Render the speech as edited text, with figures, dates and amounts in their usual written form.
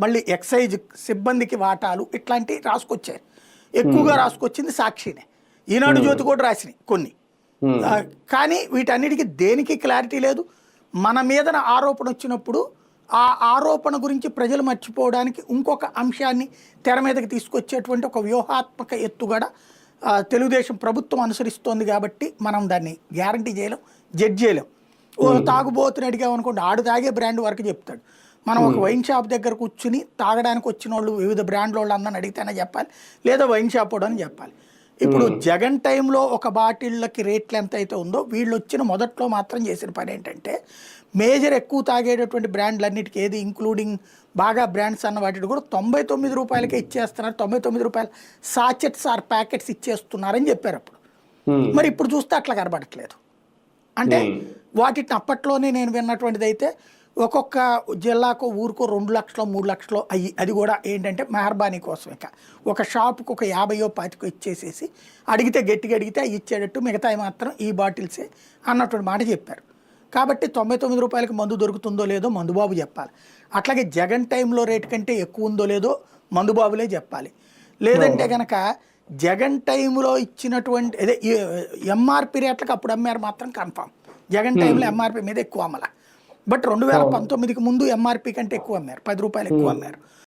మళ్ళీ ఎక్సైజ్ సిబ్బందికి వాటాలు ఇట్లాంటివి రాసుకొచ్చారు. ఎక్కువగా రాసుకొచ్చింది సాక్షినే, ఈనాడు జ్యోతి కూడా రాసినాయి కొన్ని. ఆ, కానీ వీటన్నిటికీ దేనికి క్లారిటీ లేదు. మన మీద ఆరోపణ వచ్చినప్పుడు ఆ ఆరోపణ గురించి ప్రజలు మర్చిపోవడానికి ఇంకొక అంశాన్ని తెర మీదకి తీసుకొచ్చేటువంటి ఒక వ్యూహాత్మక ఎత్తుగడ తెలుగుదేశం ప్రభుత్వం అనుసరిస్తోంది. కాబట్టి మనం దాన్ని గ్యారంటీ చేయలేం, జడ్జ్ చేయలేం. ఓ తాగుబోతుని అడిగామనుకోండి, ఆడు తాగే బ్రాండ్ వరకు చెప్తాడు. మనం ఒక వైన్ షాప్ దగ్గర కూర్చుని తాగడానికి వచ్చిన వాళ్ళు వివిధ బ్రాండ్ల వాళ్ళు అందరిని అడిగితేనే చెప్పాలి, లేదా వైన్ షాప్ వాడు అని చెప్పాలి. ఇప్పుడు జగన్ టైంలో ఒక బాటిళ్ళకి రేట్లు ఎంత అయితే ఉందో, వీళ్ళు వచ్చిన మొదట్లో మాత్రం చేసిన పని ఏంటంటే మేజర్ ఎక్కువ తాగేటటువంటి బ్రాండ్లన్నిటికీ ఏది ఇంక్లూడింగ్ బాగా బ్రాండ్స్ అన్న వాటికి కూడా 99 రూపాయలకే ఇచ్చేస్తున్నారు, 99 రూపాయలు సాచెట్స్ ఆర్ ప్యాకెట్స్ ఇచ్చేస్తున్నారని చెప్పారు అప్పుడు. మరి ఇప్పుడు చూస్తే అట్లా కనబడట్లేదు. అంటే వాటిని అప్పట్లోనే నేను విన్నటువంటిది అయితే ఒక్కొక్క జిల్లాకు ఊరుకో 2 లక్షలు 3 లక్షలు అయ్యి, అది కూడా ఏంటంటే మెహర్బానీ కోసం. ఇక ఒక షాపుకి ఒక 50 25 ఇచ్చేసేసి అడిగితే గట్టిగా అడిగితే అవి ఇచ్చేటట్టు, మిగతాయి మాత్రం ఈ బాటిల్సే అన్నటువంటి మాట చెప్పారు. కాబట్టి 99 రూపాయలకి మందు దొరుకుతుందో లేదో మందుబాబు చెప్పాలి. అట్లాగే జగన్ టైంలో రేటు కంటే ఎక్కువ ఉందో లేదో మందుబాబులే చెప్పాలి. లేదంటే కనుక జగన్ టైంలో ఇచ్చినటువంటి అదే ఎంఆర్పి రేట్లకు అప్పుడు అమ్మారు మాత్రం కన్ఫామ్. జగన్ టైంలో ఎంఆర్పి మీద ఎక్కువ అమ్మల. బట్ 2019కి ముందు ఎంఆర్పి కంటే ఎక్కువ అమ్మారు, 10 రూపాయలు ఎక్కువ అమ్మారు.